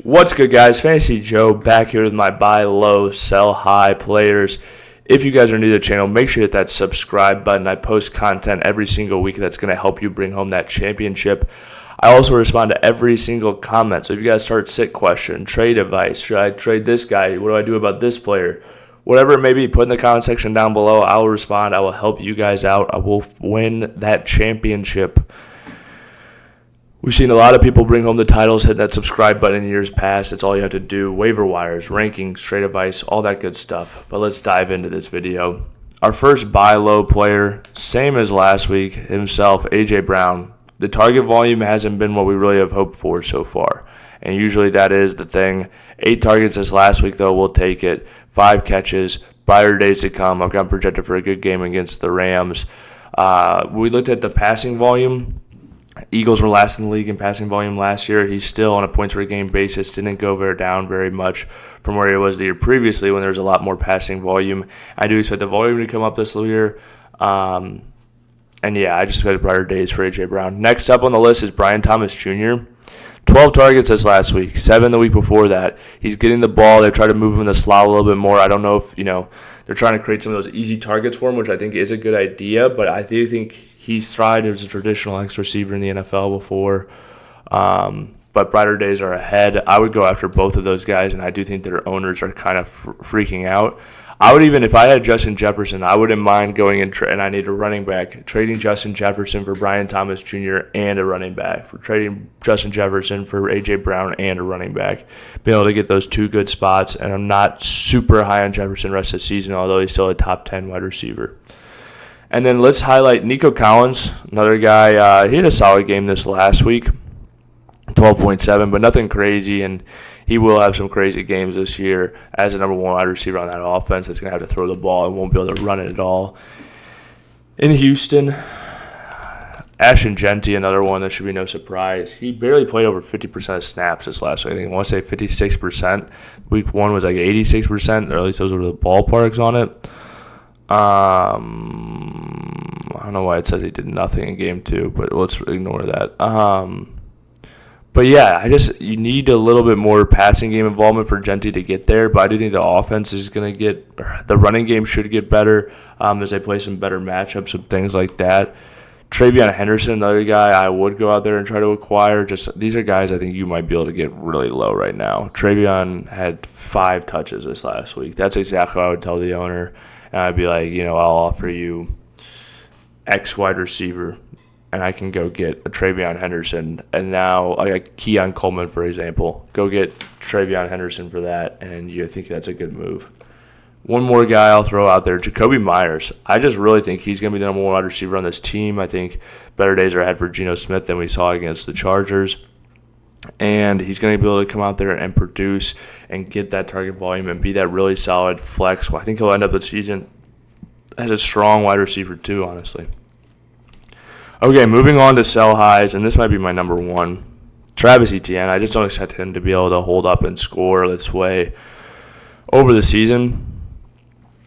What's good, guys? Fantasy Joe back here with my buy low, sell high players. If you guys are new to the channel, make sure you hit that subscribe button. I post content every single week that's going to help you bring home that championship. I also respond to every single comment. So if you guys start sit question, trade advice, should I trade this guy? What do I do about this player? Whatever it may be, put in the comment section down below. I will respond. I will help you guys out. I will win that championship. We've seen a lot of people bring home the titles, hit that subscribe button in years past. That's all you have to do. Waiver wires, rankings, trade advice, all that good stuff. But let's dive into this video. Our first buy low player, same as last week, himself, A.J. Brown. The target volume hasn't been what we really have hoped for so far. And usually that is the thing. 8 targets this last week, though. We'll take it. 5 catches. Brighter days to come. I've got projected for a good game against the Rams. We looked at the passing volume. Eagles were last in the league in passing volume last year. He's still on a points per game basis. Didn't go down very much from where he was the year previously when there was a lot more passing volume. I do expect the volume to come up this year. And yeah, I just expect brighter days for A.J. Brown. Next up on the list is Brian Thomas Jr. 12 targets this last week, 7 the week before that. He's getting the ball. They try to move him in the slot a little bit more. I don't know if, they're trying to create some of those easy targets for him, which I think is a good idea, but I do think he's thrived as a traditional X receiver in the NFL before. But brighter days are ahead. I would go after both of those guys, and I do think their owners are kind of freaking out. I would even, if I had Justin Jefferson, I wouldn't mind going and I need a running back, trading Justin Jefferson for Brian Thomas Jr. and a running back, for trading Justin Jefferson for A.J. Brown and a running back, being able to get those 2 good spots. And I'm not super high on Jefferson the rest of the season, although he's still a top 10 wide receiver. And then let's highlight Nico Collins, another guy. He had a solid game this last week, 12.7, but nothing crazy, and he will have some crazy games this year as a number 1 wide receiver on that offense that's going to have to throw the ball and won't be able to run it at all. In Houston, Ashton Genty, another one that should be no surprise. He barely played over 50% of snaps this last week. I think I want to say 56%. Week 1 was like 86%, or at least those were the ballparks on it. I don't know why it says he did nothing in game 2, but let's ignore that. But yeah, you need a little bit more passing game involvement for Genty to get there. But I do think the offense is going to the running game should get better as they play some better matchups and things like that. Travion Henderson, another guy I would go out there and try to acquire. These are guys I think you might be able to get really low right now. Travion had 5 touches this last week. That's exactly what I would tell the owner. And I'd be like, I'll offer you X wide receiver, and I can go get a Travion Henderson. And now, like Keon Coleman, for example, go get Travion Henderson for that, and you think that's a good move. One more guy I'll throw out there, Jacoby Myers. I just really think he's going to be the number 1 wide receiver on this team. I think better days are ahead for Geno Smith than we saw against the Chargers. And he's going to be able to come out there and produce and get that target volume and be that really solid flex. Well, I think he'll end up the season as a strong wide receiver too, honestly. Okay, moving on to sell highs, and this might be my number 1. Travis Etienne. I just don't expect him to be able to hold up and score this way over the season.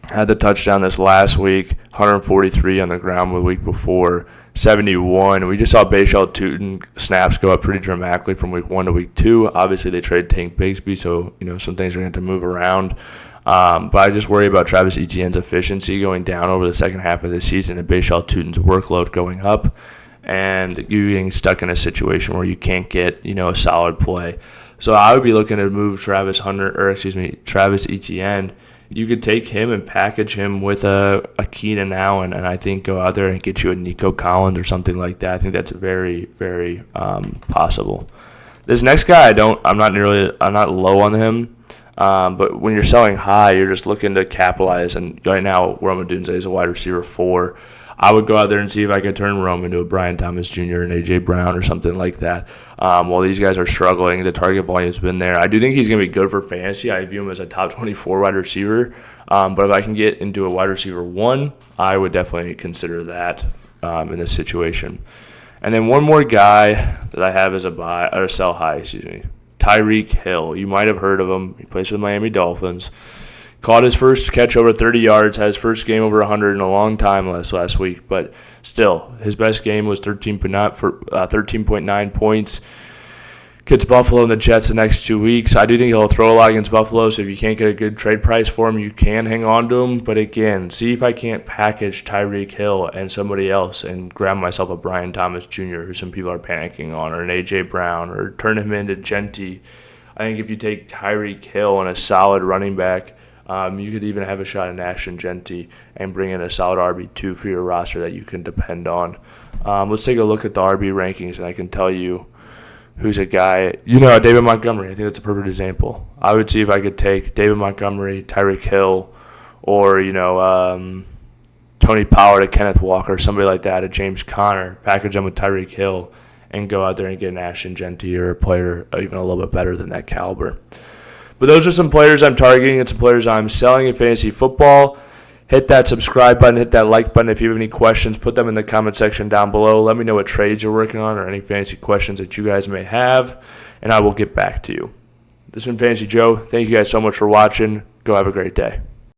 Had the touchdown this last week, 143 on the ground the week before, 71. We just saw Bayshall Tootin snaps go up pretty dramatically from week 1 to week 2. Obviously, they traded Tank Bigsby, so some things are going to move around. But I just worry about Travis Etienne's efficiency going down over the second half of the season and Bayshall Tootin's workload going up, and you getting stuck in a situation where you can't get a solid play. So I would be looking to move Travis Etienne. You could take him and package him with a Keenan Allen, and I think go out there and get you a Nico Collins or something like that. I think that's very, very possible. This next guy, I'm not low on him, but when you're selling high, you're just looking to capitalize. And right now, Rome Odunze is a wide receiver 4. I would go out there and see if I could turn Rome into a Brian Thomas Jr. and A.J. Brown or something like that. While these guys are struggling, the target volume has been there. I do think he's going to be good for fantasy. I view him as a top 24 wide receiver. But if I can get into a wide receiver 1, I would definitely consider that in this situation. And then one more guy that I have as a buy or sell high, Tyreek Hill. You might have heard of him. He plays for the Miami Dolphins. Caught his first catch over 30 yards, had his first game over 100 in a long time last week. But still, his best game was 13.9 points. Gets Buffalo and the Jets the next 2 weeks. I do think he'll throw a lot against Buffalo, so if you can't get a good trade price for him, you can hang on to him. But again, see if I can't package Tyreek Hill and somebody else and grab myself a Brian Thomas Jr., who some people are panicking on, or an A.J. Brown, or turn him into Genty. I think if you take Tyreek Hill and a solid running back, you could even have a shot at Ashton Genty and bring in a solid RB2 for your roster that you can depend on. Let's take a look at the RB rankings, and I can tell you who's a guy. David Montgomery. I think that's a perfect example. I would see if I could take David Montgomery, Tyreek Hill, or, Tony Pollard, a Kenneth Walker, somebody like that, a James Conner, package them with Tyreek Hill, and go out there and get an Ashton Genty or a player even a little bit better than that caliber. But those are some players I'm targeting and some players I'm selling in fantasy football. Hit that subscribe button, hit that like button. If you have any questions, put them in the comment section down below. Let me know what trades you're working on or any fantasy questions that you guys may have, and I will get back to you. This has been Fantasy Joe. Thank you guys so much for watching. Go have a great day.